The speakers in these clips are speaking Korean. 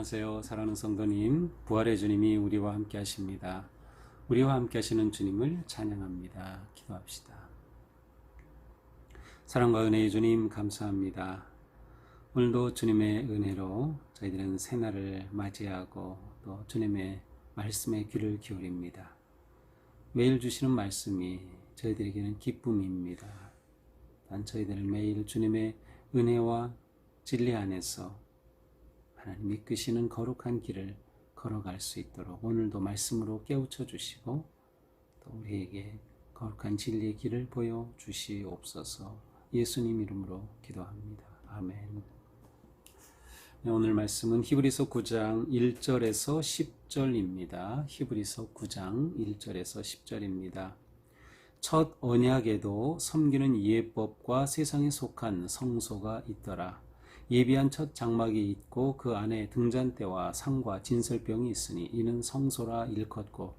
안녕하세요. 사랑하는 성도님, 부활의 주님이 우리와 함께 하십니다. 우리와 함께 하시는 주님을 찬양합니다. 기도합시다. 사랑과 은혜의 주님 감사합니다. 오늘도 주님의 은혜로 저희들은 새날을 맞이하고 또 주님의 말씀에 귀를 기울입니다. 매일 주시는 말씀이 저희들에게는 기쁨입니다. 단 저희들은 매일 주님의 은혜와 진리 안에서 하나님 이끄시는 거룩한 길을 걸어갈 수 있도록 오늘도 말씀으로 깨우쳐 주시고 또 우리에게 거룩한 진리의 길을 보여주시옵소서. 예수님 이름으로 기도합니다. 아멘. 오늘 말씀은 히브리서 9장 1절에서 10절입니다. 히브리서 9장 1절에서 10절입니다. 첫 언약에도 섬기는 예법과 세상에 속한 성소가 있더라. 예비한 첫 장막이 있고 그 안에 등잔대와 상과 진설병이 있으니 이는 성소라 일컫고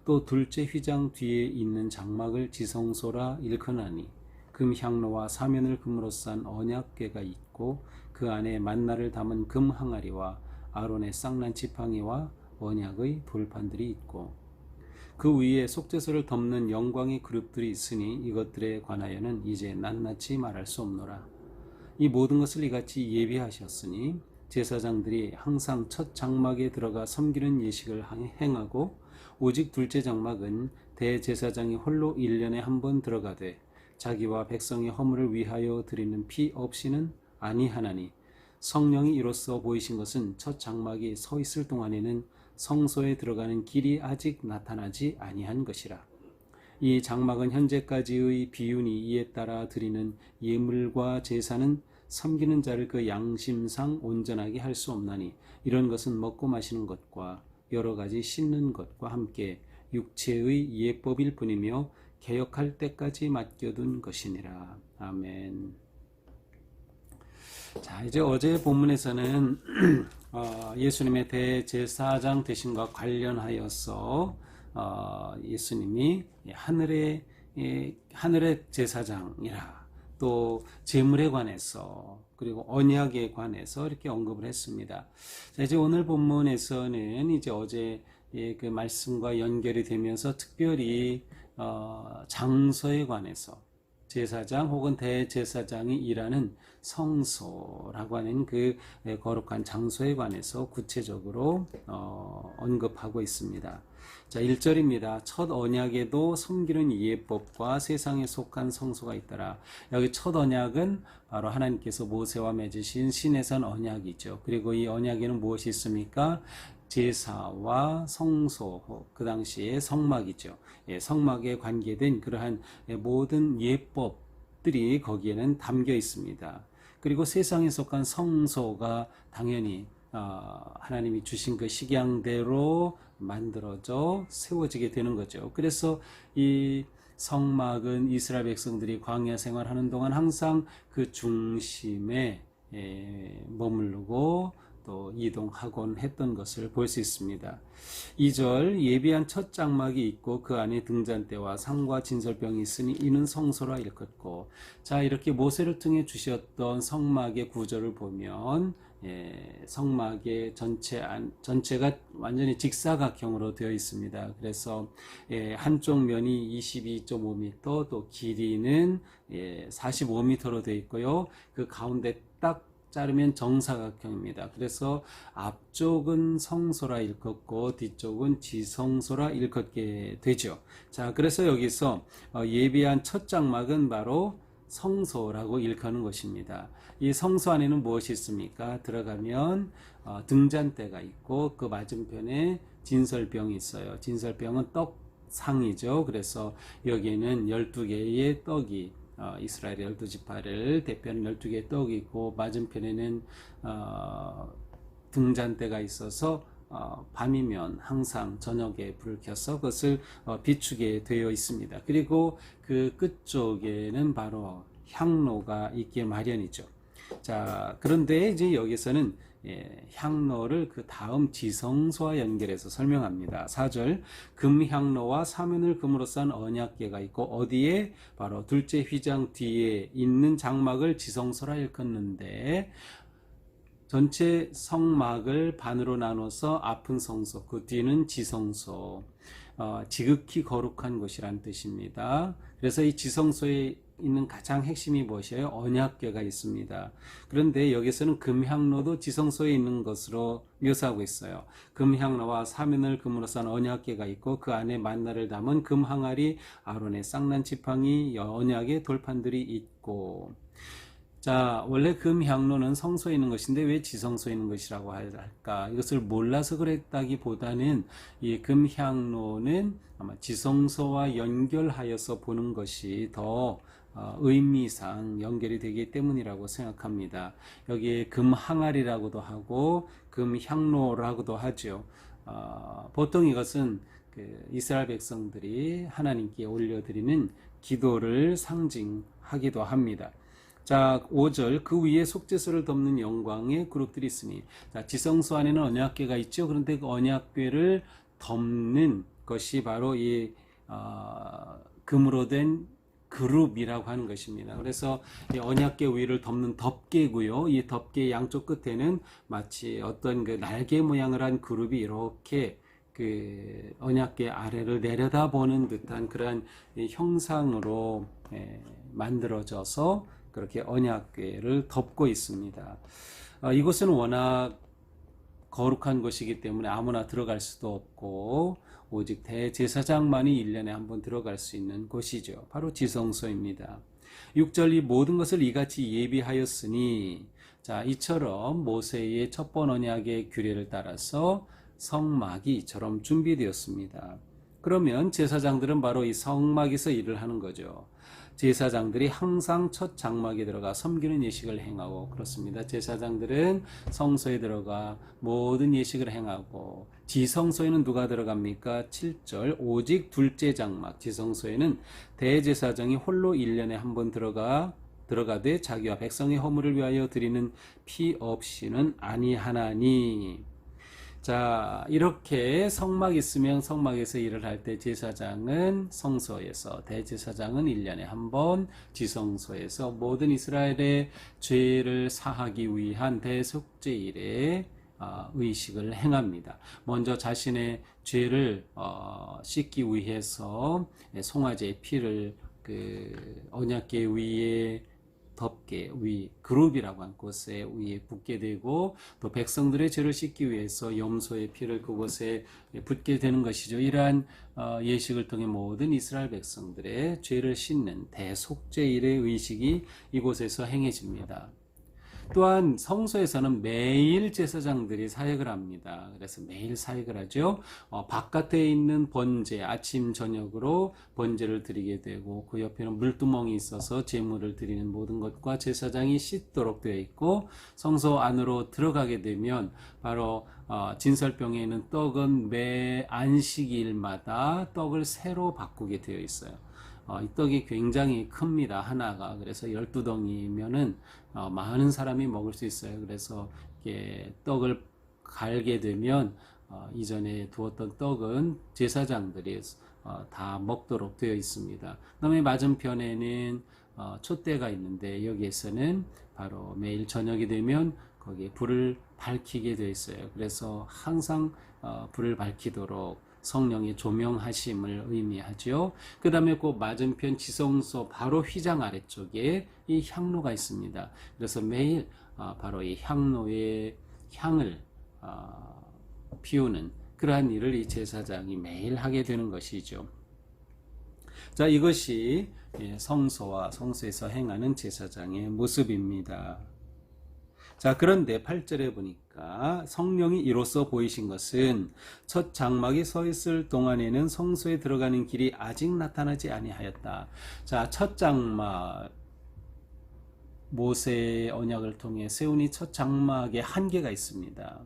또 둘째 휘장 뒤에 있는 장막을 지성소라 일컫나니 금향로와 사면을 금으로 싼 언약궤가 있고 그 안에 만나를 담은 금 항아리와 아론의 쌍난 지팡이와 언약의 돌판들이 있고 그 위에 속죄소를 덮는 영광의 그룹들이 있으니 이것들에 관하여는 이제 낱낱이 말할 수 없노라. 이 모든 것을 이같이 예비하셨으니 제사장들이 항상 첫 장막에 들어가 섬기는 예식을 행하고 오직 둘째 장막은 대제사장이 홀로 1년에 한 번 들어가되 자기와 백성의 허물을 위하여 드리는 피 없이는 아니하나니 성령이 이로써 보이신 것은 첫 장막이 서 있을 동안에는 성소에 들어가는 길이 아직 나타나지 아니한 것이라. 이 장막은 현재까지의 비윤이 이에 따라 드리는 예물과 제사는 섬기는 자를 그 양심상 온전하게 할 수 없나니 이런 것은 먹고 마시는 것과 여러 가지 씻는 것과 함께 육체의 예법일 뿐이며 개혁할 때까지 맡겨둔 것이니라. 아멘. 자, 이제 어제 본문에서는 예수님의 대제사장 되심과 관련하여서 예수님이 하늘의 제사장이라 또 제물에 관해서 그리고 언약에 관해서 이렇게 언급을 했습니다. 자, 이제 오늘 본문에서는 이제 어제 그 말씀과 연결이 되면서 특별히 장소에 관해서 제사장 혹은 대제사장이 일하는 성소라고 하는 그 거룩한 장소에 관해서 구체적으로 언급하고 있습니다. 자, 1절입니다. 첫 언약에도 섬기는 예법과 세상에 속한 성소가 있더라. 여기 첫 언약은 바로 하나님께서 모세와 맺으신 시내산 언약이죠. 그리고 이 언약에는 무엇이 있습니까? 제사와 성소, 그 당시에 성막이죠. 성막에 관계된 그러한 모든 예법들이 거기에는 담겨 있습니다. 그리고 세상에 속한 성소가 당연히 하나님이 주신 그 식양대로 만들어져 세워지게 되는 거죠. 그래서 이 성막은 이스라엘 백성들이 광야 생활하는 동안 항상 그 중심에 머무르고 또 이동하곤 했던 것을 볼 수 있습니다. 2절 예비한 첫 장막이 있고 그 안에 등잔대와 상과 진설병이 있으니 이는 성소라 일컫고. 자, 이렇게 모세를 통해 주셨던 성막의 구조를 보면 성막의 전체가 완전히 직사각형으로 되어 있습니다. 그래서 한쪽 면이 22.5m 또 길이는 45m로 되어 있고요. 그 가운데 딱 자르면 정사각형입니다. 그래서 앞쪽은 성소라 일컫고 뒤쪽은 지성소라 일컫게 되죠. 자, 그래서 여기서 예비한 첫 장막은 바로 성소라고 일컫는 것입니다. 이 성소 안에는 무엇이 있습니까? 들어가면 등잔대가 있고 그 맞은편에 진설병이 있어요. 진설병은 떡상이죠. 그래서 여기에는 12개의 떡이 이스라엘의 12지파를 대표하는 12개의 떡이 있고 맞은편에는 등잔대가 있어서 밤이면 항상 저녁에 불을 켜서 그것을 비추게 되어 있습니다. 그리고 그 끝쪽에는 바로 향로가 있기 마련이죠. 자, 그런데 이제 여기서는 향로를 그 다음 지성소와 연결해서 설명합니다. 4절 금향로와 사면을 금으로 싼 언약궤가 있고 어디에? 바로 둘째 휘장 뒤에 있는 장막을 지성소라 일컫는데 전체 성막을 반으로 나눠서 앞은 성소, 그 뒤는 지성소, 지극히 거룩한 곳이란 뜻입니다. 그래서 이 지성소에 있는 가장 핵심이 무엇이에요? 언약궤가 있습니다. 그런데 여기서는 금향로도 지성소에 있는 것으로 묘사하고 있어요. 금향로와 사면을 금으로 싼 언약궤가 있고 그 안에 만나를 담은 금항아리, 아론의 쌍난 지팡이, 언약의 돌판들이 있고. 자, 원래 금향로는 성소에 있는 것인데 왜 지성소에 있는 것이라고 할까? 이것을 몰라서 그랬다기보다는 이 금향로는 아마 지성소와 연결하여서 보는 것이 더 의미상 연결이 되기 때문이라고 생각합니다. 여기에 금항아리라고도 하고 금향로라고도 하죠. 보통 이것은 그 이스라엘 백성들이 하나님께 올려드리는 기도를 상징하기도 합니다. 자, 5절 그 위에 속죄소를 덮는 영광의 그룹들이 있으니, 자, 지성소 안에는 언약궤가 있죠. 그런데 그 언약궤를 덮는 것이 바로 이 금으로 된 그룹이라고 하는 것입니다. 그래서 이 언약궤 위를 덮는 덮개고요. 이 덮개 양쪽 끝에는 마치 어떤 그 날개 모양을 한 그룹이 이렇게 그 언약궤 아래를 내려다보는 듯한 그러한 형상으로 만들어져서 그렇게 언약궤를 덮고 있습니다. 이곳은 워낙 거룩한 곳이기 때문에 아무나 들어갈 수도 없고 오직 대제사장만이 1년에 한 번 들어갈 수 있는 곳이죠. 바로 지성소입니다. 6절 이 모든 것을 이같이 예비하였으니, 자, 이처럼 모세의 첫번 언약의 규례를 따라서 성막이 이처럼 준비되었습니다. 그러면 제사장들은 바로 이 성막에서 일을 하는 거죠. 제사장들이 항상 첫 장막에 들어가 섬기는 예식을 행하고 그렇습니다. 제사장들은 성소에 들어가 모든 예식을 행하고, 지성소에는 누가 들어갑니까? 7절 오직 둘째 장막 지성소에는 대제사장이 홀로 1년에 한 번 들어가되 자기와 백성의 허물을 위하여 드리는 피 없이는 아니하나니. 자, 이렇게 성막이 있으면 성막에서 일을 할 때 제사장은 성소에서, 대제사장은 1년에 한 번 지성소에서 모든 이스라엘의 죄를 사하기 위한 대속죄일에 의식을 행합니다. 먼저 자신의 죄를 씻기 위해서 송아지의 피를 그 언약궤 위에 덮개 위 그룹이라고 한 곳에 위에 붓게 되고, 또 백성들의 죄를 씻기 위해서 염소의 피를 그곳에 붓게 되는 것이죠. 이러한 예식을 통해 모든 이스라엘 백성들의 죄를 씻는 대속죄일의 의식이 이곳에서 행해집니다. 또한 성소에서는 매일 제사장들이 사역을 합니다. 그래서 매일 사역을 하죠. 바깥에 있는 번제, 아침 저녁으로 번제를 드리게 되고, 그 옆에는 물두멍이 있어서 제물을 드리는 모든 것과 제사장이 씻도록 되어 있고, 성소 안으로 들어가게 되면 바로 진설병에 있는 떡은 매 안식일마다 떡을 새로 바꾸게 되어 있어요. 이 떡이 굉장히 큽니다. 하나가. 그래서 12덩이면은 많은 사람이 먹을 수 있어요. 그래서 이렇게 떡을 갈게 되면 이전에 두었던 떡은 제사장들이 다 먹도록 되어 있습니다. 그다음에 맞은편에는 촛대가 있는데 여기에서는 바로 매일 저녁이 되면 거기에 불을 밝히게 되어 있어요. 그래서 항상 불을 밝히도록 성령의 조명하심을 의미하죠. 그 다음에 그 맞은편 지성소 바로 휘장 아래쪽에 이 향로가 있습니다. 그래서 매일 바로 이 향로의 향을 피우는 그러한 일을 이 제사장이 매일 하게 되는 것이죠. 자, 이것이 성소와 성소에서 행하는 제사장의 모습입니다. 자, 그런데 8절에 보니까 성령이 이로써 보이신 것은 첫 장막이 서 있을 동안에는 성소에 들어가는 길이 아직 나타나지 아니하였다. 자, 첫 장막, 모세의 언약을 통해 세우니 첫 장막에 한계가 있습니다.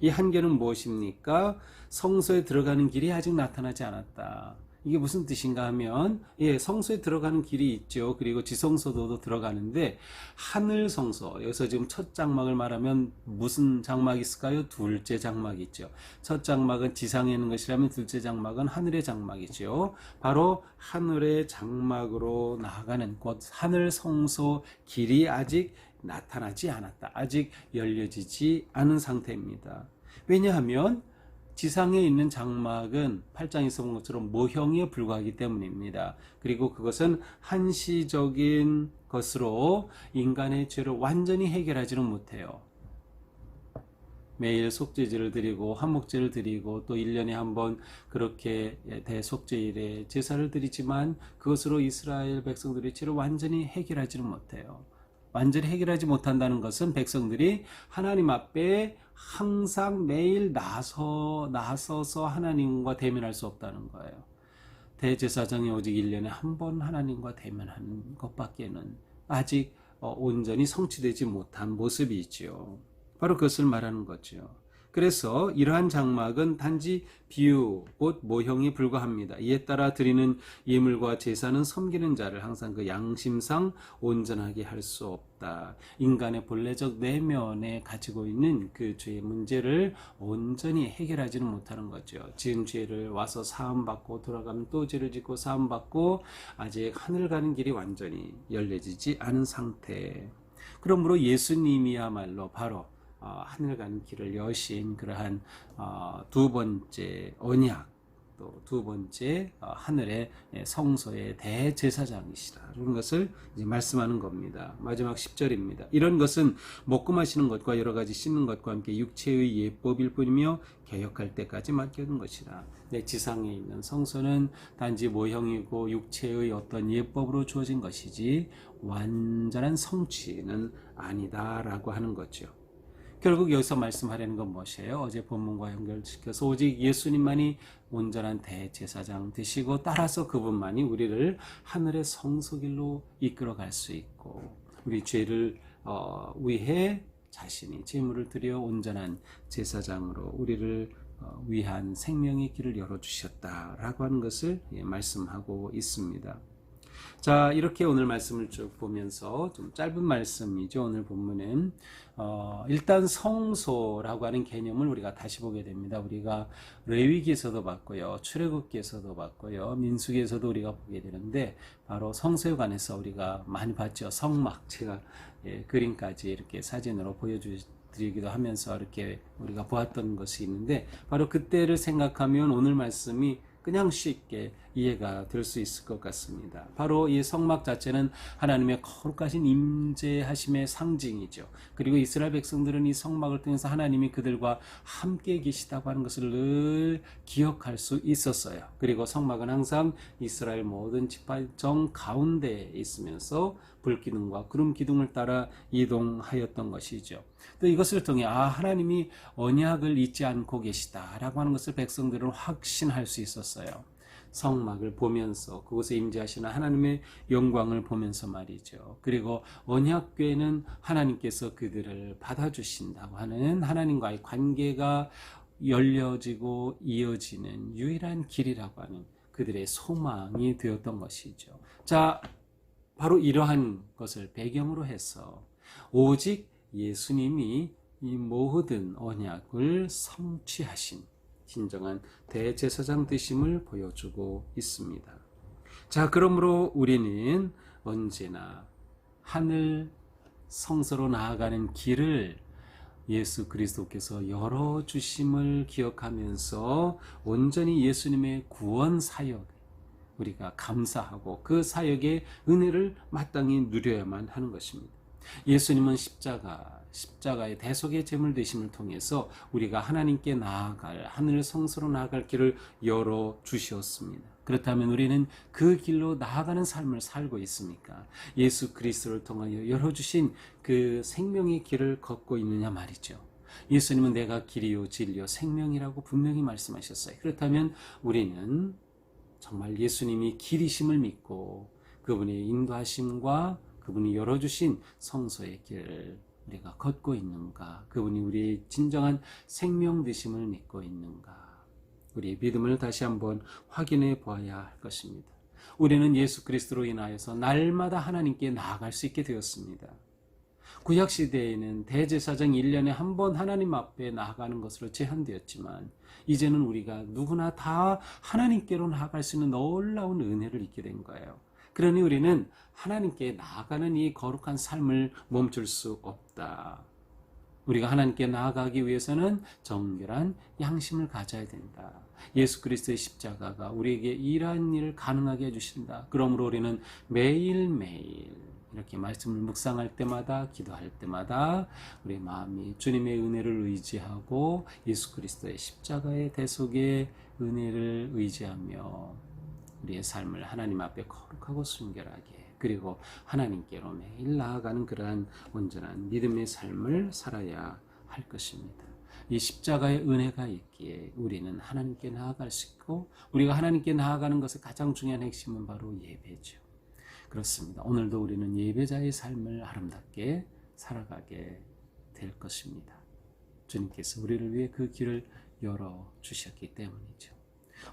이 한계는 무엇입니까? 성소에 들어가는 길이 아직 나타나지 않았다. 이게 무슨 뜻인가 하면, 성소에 들어가는 길이 있죠. 그리고 지성소도 들어가는데, 하늘 성소, 여기서 지금 첫 장막을 말하면 무슨 장막이 있을까요? 둘째 장막이 있죠. 첫 장막은 지상에 있는 것이라면 둘째 장막은 하늘의 장막이죠. 바로 하늘의 장막으로 나아가는 곳, 하늘 성소 길이 아직 나타나지 않았다. 아직 열려지지 않은 상태입니다. 왜냐하면 지상에 있는 장막은 8장에서 본 것처럼 모형에 불과하기 때문입니다. 그리고 그것은 한시적인 것으로 인간의 죄를 완전히 해결하지는 못해요. 매일 속죄제를 드리고 화목제를 드리고 또 1년에 한 번 그렇게 대속죄일에 제사를 드리지만 그것으로 이스라엘 백성들의 죄를 완전히 해결하지는 못해요. 완전히 해결하지 못한다는 것은 백성들이 하나님 앞에 항상 매일 나서서 하나님과 대면할 수 없다는 거예요. 대제사장이 오직 1년에 한 번 하나님과 대면하는 것밖에는 아직 온전히 성취되지 못한 모습이지요. 바로 그것을 말하는 거죠. 그래서 이러한 장막은 단지 비유, 곧 모형에 불과합니다. 이에 따라 드리는 예물과 제사는 섬기는 자를 항상 그 양심상 온전하게 할 수 없다. 인간의 본래적 내면에 가지고 있는 그 죄의 문제를 온전히 해결하지는 못하는 거죠. 지은 죄를 와서 사함받고 돌아가면 또 죄를 짓고 사함받고 아직 하늘 가는 길이 완전히 열려지지 않은 상태. 그러므로 예수님이야말로 바로 하늘 가는 길을 여신 그러한 두 번째 언약, 또 두 번째 하늘의 성소의 대제사장이시다. 이런 것을 이제 말씀하는 겁니다. 마지막 10절입니다. 이런 것은 먹고 마시는 것과 여러 가지 씻는 것과 함께 육체의 예법일 뿐이며 개혁할 때까지 맡겨둔 것이라. 지상에 있는 성소는 단지 모형이고 육체의 어떤 예법으로 주어진 것이지 완전한 성취는 아니다라고 하는 거죠. 결국 여기서 말씀하려는 건 무엇이에요? 어제 본문과 연결시켜서 오직 예수님만이 온전한 대제사장 되시고 따라서 그분만이 우리를 하늘의 성소길로 이끌어갈 수 있고 우리 죄를 위해 자신이 제물을 드려 온전한 제사장으로 우리를 위한 생명의 길을 열어주셨다라고 하는 것을 말씀하고 있습니다. 자, 이렇게 오늘 말씀을 쭉 보면서 좀 짧은 말씀이죠. 오늘 본문은 일단 성소라고 하는 개념을 우리가 다시 보게 됩니다. 우리가 레위기에서도 봤고요, 출애굽기에서도 봤고요, 민수기에서도 우리가 보게 되는데 바로 성소에 관해서 우리가 많이 봤죠. 성막, 제가 그림까지 이렇게 사진으로 보여드리기도 하면서 이렇게 우리가 보았던 것이 있는데 바로 그때를 생각하면 오늘 말씀이 그냥 쉽게 이해가 될 수 있을 것 같습니다. 바로 이 성막 자체는 하나님의 거룩하신 임재하심의 상징이죠. 그리고 이스라엘 백성들은 이 성막을 통해서 하나님이 그들과 함께 계시다고 하는 것을 늘 기억할 수 있었어요. 그리고 성막은 항상 이스라엘 모든 지파정 가운데에 있으면서 불기둥과 구름 기둥을 따라 이동하였던 것이죠. 또 이것을 통해 하나님이 언약을 잊지 않고 계시다라고 하는 것을 백성들은 확신할 수 있었어요. 성막을 보면서 그곳에 임재하시는 하나님의 영광을 보면서 말이죠. 그리고 언약궤는 하나님께서 그들을 받아주신다고 하는 하나님과의 관계가 열려지고 이어지는 유일한 길이라고 하는 그들의 소망이 되었던 것이죠. 자, 바로 이러한 것을 배경으로 해서 오직 예수님이 이 모든 언약을 성취하신 진정한 대제사장 되심을 보여주고 있습니다. 자, 그러므로 우리는 언제나 하늘 성소로 나아가는 길을 예수 그리스도께서 열어주심을 기억하면서 온전히 예수님의 구원 사역 우리가 감사하고 그 사역의 은혜를 마땅히 누려야만 하는 것입니다. 예수님은 십자가의 대속의 제물 되심을 통해서 우리가 하나님께 나아갈 하늘 성소로 나아갈 길을 열어 주셨습니다. 그렇다면 우리는 그 길로 나아가는 삶을 살고 있습니까? 예수 그리스도를 통하여 열어주신 그 생명의 길을 걷고 있느냐 말이죠. 예수님은 내가 길이요 진리요 생명이라고 분명히 말씀하셨어요. 그렇다면 우리는 정말 예수님이 길이심을 믿고 그분의 인도하심과 그분이 열어주신 성소의 길을 우리가 걷고 있는가? 그분이 우리의 진정한 생명 되심을 믿고 있는가? 우리의 믿음을 다시 한번 확인해 보아야 할 것입니다. 우리는 예수 그리스도로 인하여서 날마다 하나님께 나아갈 수 있게 되었습니다. 구약시대에는 대제사장 1년에 한 번 하나님 앞에 나아가는 것으로 제한되었지만 이제는 우리가 누구나 다 하나님께로 나아갈 수 있는 놀라운 은혜를 입게 된 거예요. 그러니 우리는 하나님께 나아가는 이 거룩한 삶을 멈출 수 없다. 우리가 하나님께 나아가기 위해서는 정결한 양심을 가져야 된다. 예수 그리스도의 십자가가 우리에게 이러한 일을 가능하게 해주신다. 그러므로 우리는 매일매일 이렇게 말씀을 묵상할 때마다, 기도할 때마다 우리의 마음이 주님의 은혜를 의지하고 예수 그리스도의 십자가의 대속의 은혜를 의지하며 우리의 삶을 하나님 앞에 거룩하고 순결하게, 그리고 하나님께로 매일 나아가는 그러한 온전한 믿음의 삶을 살아야 할 것입니다. 이 십자가의 은혜가 있기에 우리는 하나님께 나아갈 수 있고, 우리가 하나님께 나아가는 것의 가장 중요한 핵심은 바로 예배죠. 그렇습니다. 오늘도 우리는 예배자의 삶을 아름답게 살아가게 될 것입니다. 주님께서 우리를 위해 그 길을 열어주셨기 때문이죠.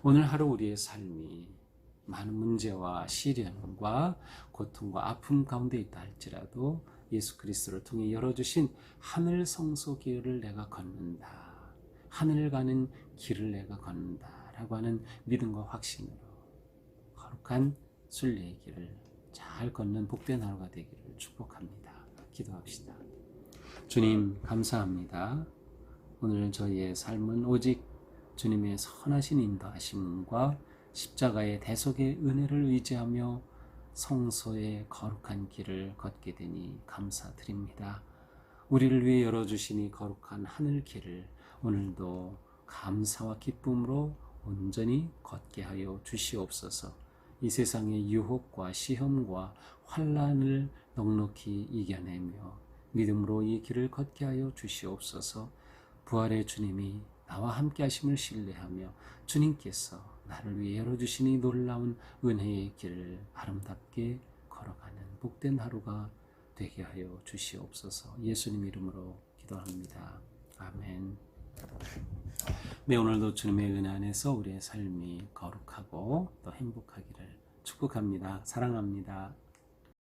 오늘 하루 우리의 삶이 많은 문제와 시련과 고통과 아픔 가운데 있다 할지라도 예수 그리스도를 통해 열어주신 하늘 성소 길을 내가 걷는다. 하늘 가는 길을 내가 걷는다. 라고 하는 믿음과 확신으로 거룩한 순례의 길을 잘 걷는 복된 하루가 되기를 축복합니다. 기도합시다. 주님 감사합니다. 오늘 저희의 삶은 오직 주님의 선하신 인도하심과 십자가의 대속의 은혜를 의지하며 성소의 거룩한 길을 걷게 되니 감사드립니다. 우리를 위해 열어주시니 거룩한 하늘 길을 오늘도 감사와 기쁨으로 온전히 걷게 하여 주시옵소서. 이 세상의 유혹과 시험과 환난을 넉넉히 이겨내며 믿음으로 이 길을 걷게 하여 주시옵소서. 부활의 주님이 나와 함께 하심을 신뢰하며 주님께서 나를 위해 열어주시니 놀라운 은혜의 길을 아름답게 걸어가는 복된 하루가 되게 하여 주시옵소서. 예수님 이름으로 기도합니다. 아멘. 네, 오늘도 주님의 은혜 안에서 우리의 삶이 거룩하고 또 행복하기를 축복합니다. 사랑합니다.